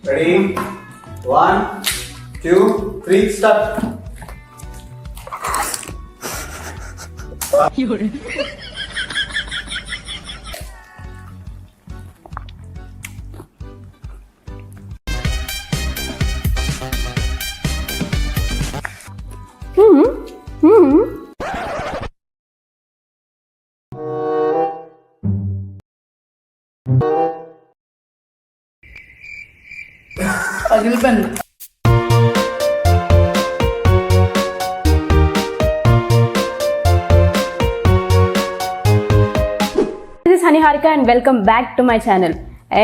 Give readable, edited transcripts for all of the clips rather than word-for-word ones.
Ready 1 2 3 start. పగిలిపోయింది. This is Haniharika and welcome back to my channel.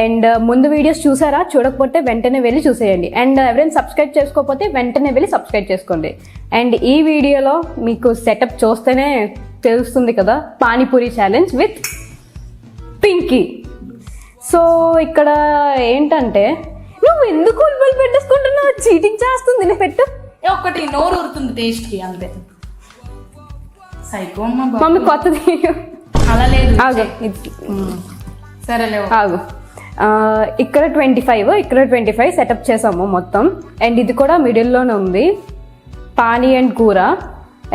And ముందు videos చూసారా? చూడకపోతే వెంటనే వెళ్ళి చూసేయండి. అండ్ ఎవరైనా సబ్స్క్రైబ్ చేసుకోకపోతే వెంటనే వెళ్ళి సబ్స్క్రైబ్ చేసుకోండి. అండ్ ఈ వీడియోలో మీకు సెటప్ చూస్తేనే తెలుస్తుంది కదా, panipuri challenge with Pinky. So ఇక్కడ ఏంటంటే, నువ్వు ఎందుకు ఉల్బల్ పెట్టేసుకుంటున్నావు? చీటింగ్ చేస్తుంది. నేను పెట్టు. ఒకటి నోరు ఊరుతుంది టేస్ట్ కి, అంతే. సైకో మమ్మీ కొత్తది అలా లేదు. ఆగు, సరేలే ఆగు. ఇక్కడ 25, ఇక్కడ 25 సెటప్ చేసాము మొత్తం. అండ్ ఇది కూడా మిడిల్లోనే ఉంది, పానీ అండ్ కూర.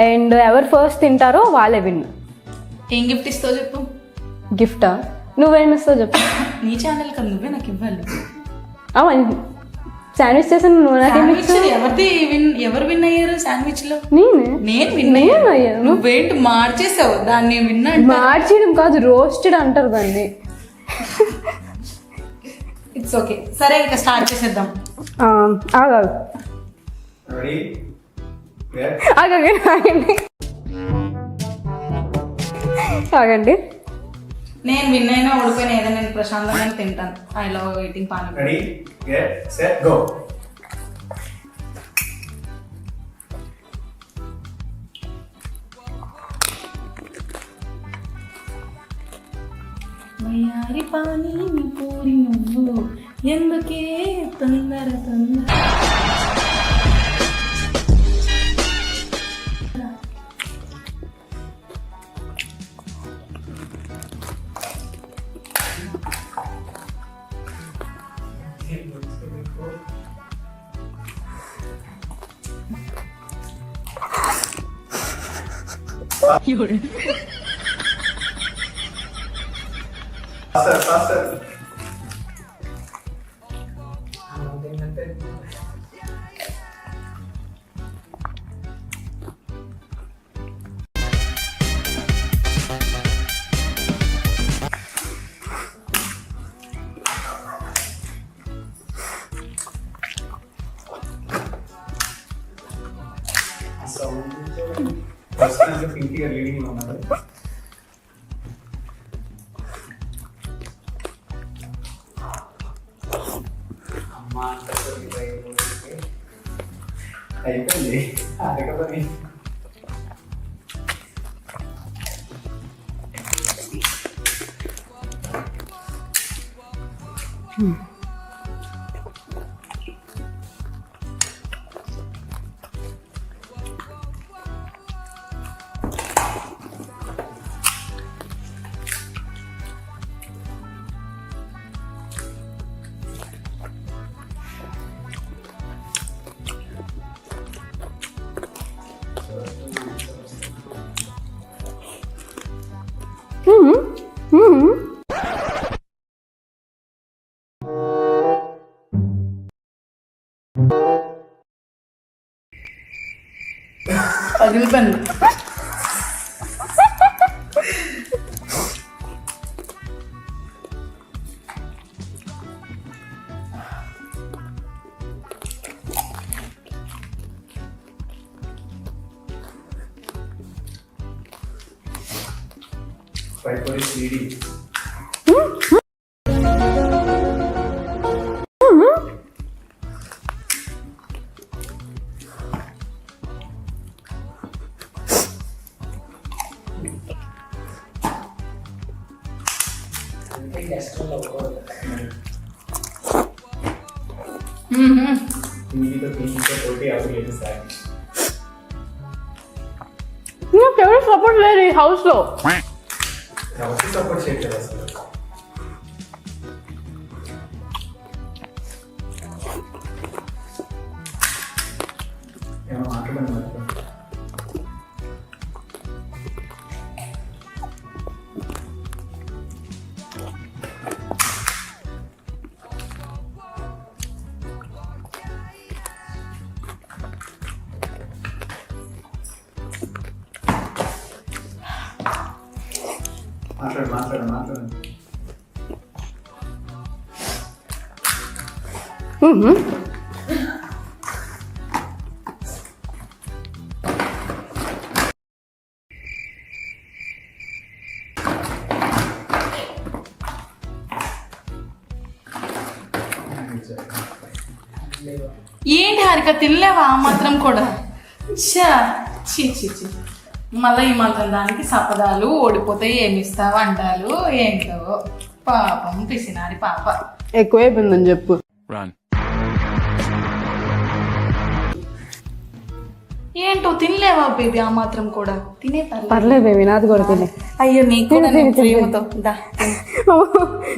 అండ్ ఎవరు ఫస్ట్ తింటారో వాళ్ళే విన్. ఏం గిఫ్ట్ ఇస్తావు చెప్పు. గిఫ్టా? నువ్వేమిస్తావు చెప్పు. నీ ఛానల్ కదా, నువ్వే నాకు ఇవ్వాలి. శాండ్విచ్ చేసాను, నువ్వు నాకేమి ఇచ్చావు? ఎవరు విన్ అయ్యారు శాండ్విచ్ లో? నేను విన్ అయ్యాను. నువ్వేంటి మార్చేసావు దాన్ని? విన్నా మార్చేయడం కాదు, రోస్టెడ్ అంటారు దాన్ని. It's okay. సరే ఇంకా స్టార్ట్ చేసేద్దాం. ఆగాగు, రెడీ ఆగండి ఆగండి ఆగండి. నేను విన్ అయినా ఓడిపోయినా ఏదైనా నేను ప్రశాంతంగా తింటాను. I love waiting pani. Ready get set go. మయారి పానీ పూరి నువ్వు ఎందుకే తొందర తొందర. Faster, faster. First time Pinky are leading on another. అయిపోయింది అడగబడి. పగిలిపోయింది. Try for it leading. ఎవరు సపోర్ట్ లేదు ఈ హౌస్ లో. సపోర్ట్ చేయట్లేదు అసలు. మాట్లాడు ఏంటి హారిక తినలేవా ఆ మాత్రం కూడా ఛా, ఛీ ఛీ ఛీ. మళ్ళీ ఈ మాత్రం దానికి సపదాలు ఓడిపోతే ఏమి ఇస్తావు అంటారు ఏంటో పాపం పిసినారి పాప. ఎక్కువైపోయిందని చెప్పు. ఏంటో తినలేవా బేబీ ఆ మాత్రం కూడా తినే పర్లేదు బేబీ, నాది కూడా తినే. అయ్యో నీకు కూడా నేను ప్రేమతో దా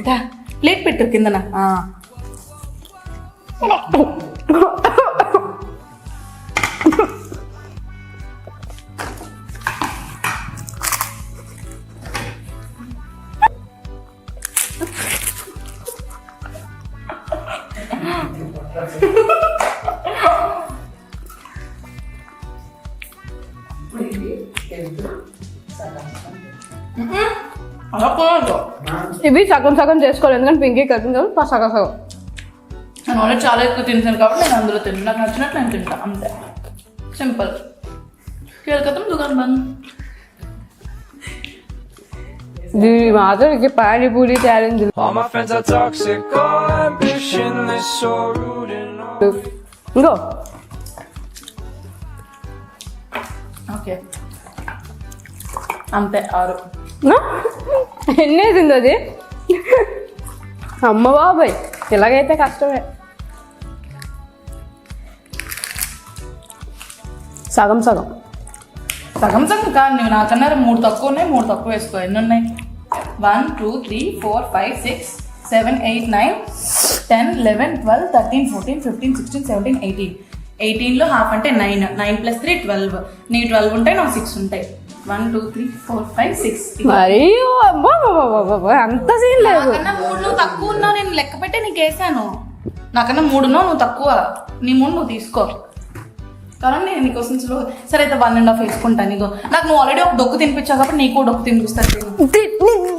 దా ప్లేట్ పెట్టు కిందన. అలా పోదు. ఇవి సగం సగం చేసుకోవాలి, ఎందుకంటే పింకీ కట్టింగ్ కదా సగం సగం. నేను ఆల్రెడీ చాలా ఎక్కువ తింటాను కాబట్టి నేను అందులో తింటాను. నాకు నచ్చినట్లు నేను తింటాను అంతే, సింపుల్. కేల్కతం దుకాన్ బంద్. దీని మాత్రం పానీపూరి ఛాలెంజ్. ఇంకో ఓకే అంతే 6. ఎన్నేసింది అది? అమ్మ బాబాయ్, ఇలాగైతే కష్టమే. సగం సగం సగం సగం కాదు, నువ్వు నాకన్నా 3 తక్కువ ఉన్నాయి, 3 తక్కువ వేసుకో. ఎన్ని ఉన్నాయి? 1 2 3 4 5 6 7 8 9 10 11 12 13 14 15 16 17 18. 18లో హాఫ్ అంటే 9. 9 + 3 12. నీ 12 ఉంటాయి, నాకు 6 ఉంటాయి. 1 2 3 4 5 6. మరి అంత సీన్ లేదు. నాకన్నా 3 నువ్వు తక్కువ ఉన్నావు, నేను లెక్క పెట్టే నీకు వేసాను. నాకన్నా 3 ఉన్నావు, నువ్వు తక్కువ. నీ 3 నువ్వు తీసుకో. కానీ నేను నీకోసం సరే అయితే 1.5 వేసుకుంటాను. నీకు నాకు నువ్వు ఆల్రెడీ ఒక డొక్కు తినిపించావు కాబట్టి నీకు డొక్కు తినిపిస్తాను.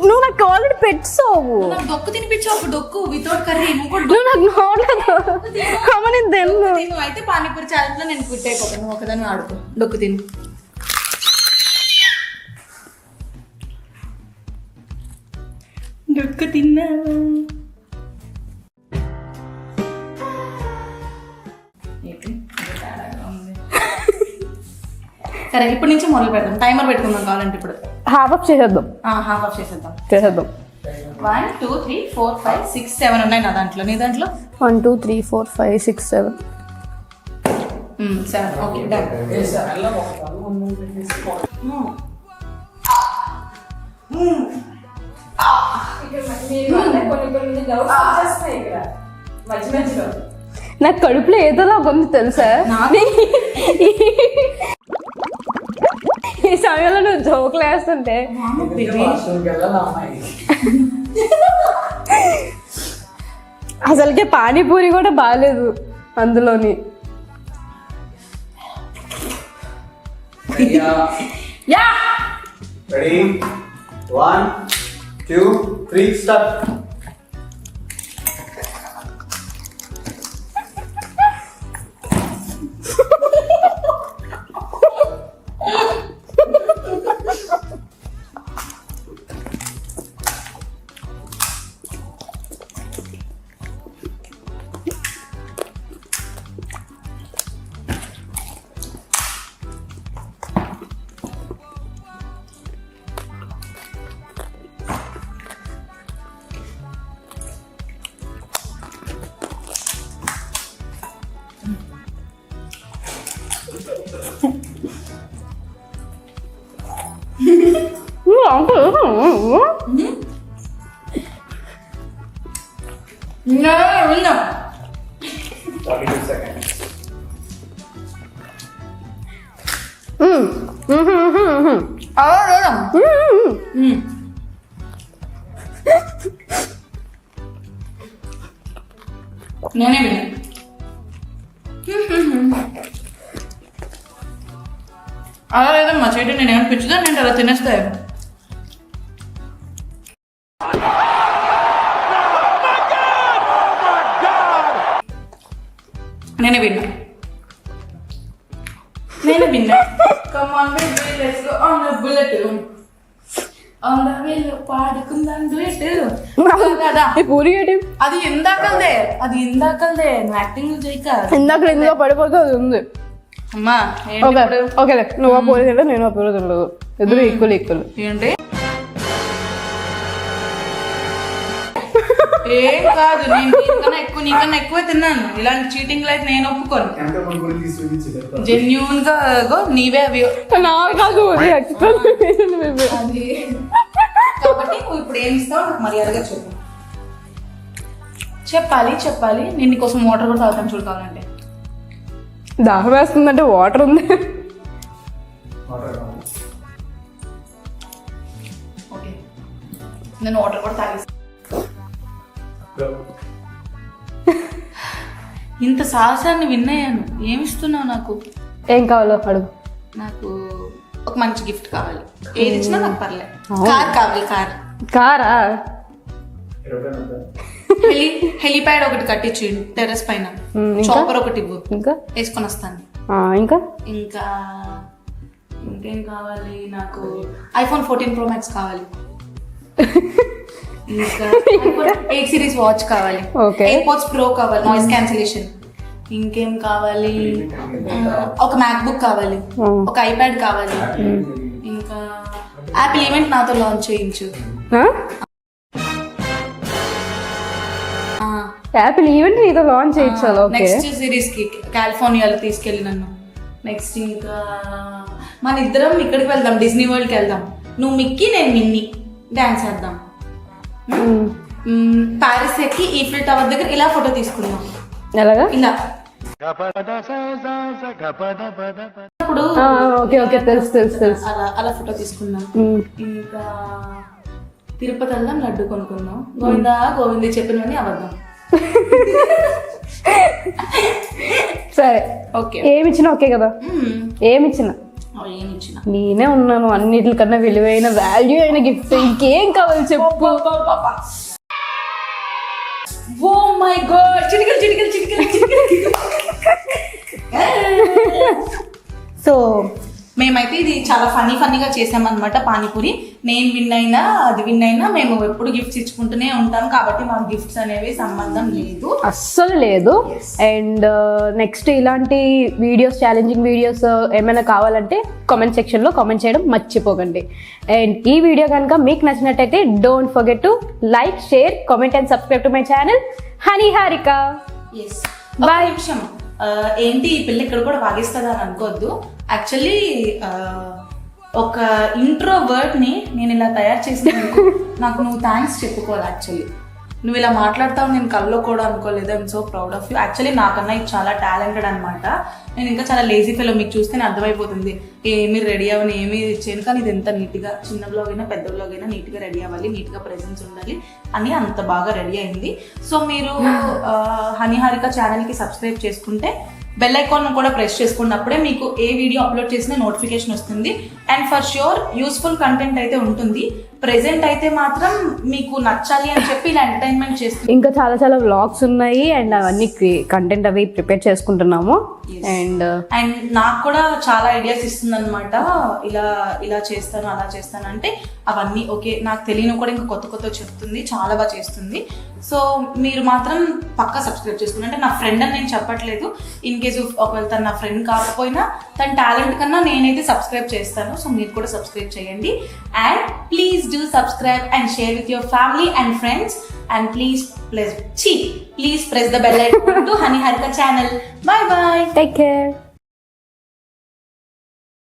నువ్వు నాకు ఆల్రెడీ పెట్టావు. నాకు డొక్కు తినిపించావు, ఒక డొక్కు వితౌట్ కర్రీ. నువ్వు నాకు తిను. అయితే పానీపూరి ఛాలెంజ్ లో నేను క్విట్ అయిపోతాను. నువ్వు ఒకదాన్ని ఆడుకో, డొక్కు తిను. డొక్కు తిన్నావా? సరే ఇప్పటి నుంచి మొదలు పెడదాం. టైమర్ పెట్టుకుందాం కావాలంటే. ఇప్పుడు హాఫ్ ఆఫ్ చేసేద్దాం. హాఫ్ ఆఫ్ చేసేద్దాం. 1 2 3 4 5 6 7 ఉన్నాయి నా దాంట్లో. నీ దాంట్లో 1 2 3 4 5 6 7. 7. Okay done. నాకు కడుపులో ఏదోలా ఉంది తెలుసా? ఈ సమయంలో నువ్వు జోకులు వేస్తుంటే అసలుకే పానీపూరి కూడా బాగాలేదు అందులోని. Ready 1 2 3 start. No. 42 seconds. నేనే విన్నా. అలా లేదమ్మా చేయటం. నేను ఏమైనా పిచ్చుదా నేను అలా తినేస్తాయి. నేనే విన్నా come on baby let's go on the bullet on the వేలో పాడుకుందాం డ్యూయెట్ కదా ఈ పూరి ఏంటి? అది ఇందాకల్దే నువ్వు యాక్టింగ్ చేయక ఇందాక ఎందులో పడిపోతే అది ఉంది. అమ్మా ఓకే ఓకేలే, నువ్వు ఆ పూరి తినలేదు, నేను ఆ పూరి తినలేదు, ఇద్దరు ఈక్వల్ ఏంటి ఏం కాదు, నేను నీకన్నా ఎక్కువ తిన్నాను. ఇలాంటి చీటింగ్ అయితే నేను ఒప్పుకోను. జెన్యూన్ గా నీవే అవి కాదు. అది కాబట్టి నువ్వు ఇప్పుడు ఏమి ఇస్తావు నాకు మర్యాదగా చెప్పాలి. నేను నీకోసం వాటర్ కూడా తాగుతాను చూడాలంటే. దాహం వేస్తుందంటే వాటర్ ఉంది. ఓకే నేను వాటర్ కూడా తాగేస్తాను. ఇంత సాహసాన్ని విన్నాయాను. ఏమిస్తున్నావు నాకు? ఏం కావాలో అడుగు. నాకు ఒక మంచి గిఫ్ట్ కావాలి. ఏది ఇచ్చినా నాకు పర్లేదు. కార్ కావాలి. కారా? హెలిప్యాడ్ ఒకటి కట్టించు టెర్రస్ పైన. చాపర్ ఒకటి ఇవ్వు, ఇంకా వేసుకొని వస్తాను. ఇంకేం కావాలి నాకు? iPhone 14 Pro Max కావాలి. ఇంకా 8 series వాచ్ కావాలి. AirPods Pro కావాలి, నాయిస్ క్యాన్సిలేషన్. ఇంకేం కావాలి? ఒక MacBook కావాలి, ఒక iPad కావాలి. ఇంకా యాపిల్ ఈవెంట్ నాతో లాంచ్ చేయించు. యాపిల్ ఈవెంట్ నీతో లాంచ్ చేయించాలి. నెక్స్ట్ సిరీస్ కి కాలిఫోర్నియాలో తీసుకెళ్ళి నన్ను. నెక్స్ట్ ఇంకా మన ఇద్దరం ఇక్కడికి వెళ్దాం, డిజ్నీ వరల్డ్ కి వెళ్దాం. నువ్వు మిక్కీ, నేను మిన్నీ, డాన్స్ చేద్దాం. పారిస్ ఎక్కి ఈఫిల్ టవర్ దగ్గర ఇలా ఫోటో తీసుకుందాం. ఎలాగా? ఇలా. ఇప్పుడు తెలుసు. అలా ఫోటో తీసుకుందాం. ఇంకా తిరుపతి వెళ్దాం, లడ్డు కొనుక్కుందాం. గోవింది చెప్పినవన్నీ అబద్ధం. సరే ఓకే. ఏమిచ్చినా ఓకే కదా? ఏమిచ్చినా నేనే ఉన్నాను. అన్నిటికన్నా విలువైన వాల్యూ అయిన గిఫ్ట్ ఇంకేం కావాలి చెప్పు. ఓ మై గాడ్, చిటికలు. సో మేమైతే ఇది చాలా ఫన్నీగా చేసామన్నమాట పానీపూరి. నేను విన్ అయినా అది విన్ అయినా మేము ఎప్పుడు గిఫ్ట్స్ ఇచ్చుకుంటూనే ఉంటాం. కాబట్టి మాకు గిఫ్ట్స్ అనేవి సంబంధం లేదు, అస్సలు లేదు. అండ్ నెక్స్ట్ ఇలాంటి వీడియోస్, ఛాలెంజింగ్ వీడియోస్ ఏమైనా కావాలంటే కామెంట్ సెక్షన్లో కామెంట్ చేయడం మర్చిపోకండి. అండ్ ఈ వీడియో కనుక మీకు నచ్చినట్టయితే don't forget to like, share, comment and subscribe to my channel Honey Harika. Bye. విషయం ఏంటి, ఈ పిల్ల ఇక్కడ కూడా వాగిస్తుందా అని అనుకోవద్దు. యాక్చువల్లీ ఒక ఇంట్రోవర్ట్ ని నేను ఇలా తయారు చేసినందుకు నాకు నువ్వు థ్యాంక్స్ చెప్పుకోవాలి. యాక్చువల్లీ నువ్వు ఇలా మాట్లాడతావు నేను కల్లో కూడా అనుకోలేదు. I'm so proud of you. Actually నాకన్నా ఇది చాలా టాలెంటెడ్ అనమాట. నేను ఇంకా చాలా లేజీ ఫెలో, మీకు చూస్తేనే అర్థమైపోతుంది. ఏమీ రెడీ అవ్వని ఏమీ చేయను, కానీ ఇది ఎంత నీట్గా, చిన్న బ్లాగ్ అయినా పెద్ద బ్లాగ్ అయినా నీట్గా రెడీ అవ్వాలి, నీట్గా ప్రెజెన్స్ ఉండాలి అని అంత బాగా రెడీ అయింది. సో మీరు హనీ హారిక ఛానల్కి సబ్స్క్రైబ్ చేసుకుంటే బెల్ ఐకాన్ కూడా ప్రెస్ చేసుకున్నప్పుడే మీకు ఏ వీడియో అప్లోడ్ చేసినా నోటిఫికేషన్ వస్తుంది. And for sure useful content అయితే ఉంటుంది. ప్రెజెంట్ అయితే మాత్రం మీకు నచ్చాలి అని చెప్పి ఇలా ఎంటర్టైన్మెంట్ చేస్తుంది. ఇంకా చాలా వ్లాగ్స్ ఉన్నాయి అండ్ అవన్నీ కంటెంట్ అవి ప్రిపేర్ చేసుకుంటున్నాము. అండ్ నాకు కూడా చాలా ఐడియాస్ ఇస్తుంది అనమాట. ఇలా చేస్తాను, అలా చేస్తాను అంటే అవన్నీ ఓకే. నాకు తెలియని కూడా ఇంకా కొత్త చెప్తుంది, చాలా బాగా చేస్తుంది. సో మీరు మాత్రం పక్కా సబ్స్క్రైబ్ చేసుకోండి. అంటే నా ఫ్రెండ్ అని నేను చెప్పట్లేదు. ఇన్ కేస్ ఒకవేళ తను నా ఫ్రెండ్ కాకపోయినా తన టాలెంట్ కన్నా నేనైతే సబ్స్క్రైబ్ చేస్తాను. సో మీరు కూడా సబ్స్క్రైబ్ చేయండి. And please do subscribe and share with your family and friends, and please press the bell icon to Honey Harika channel. Bye bye. Take care.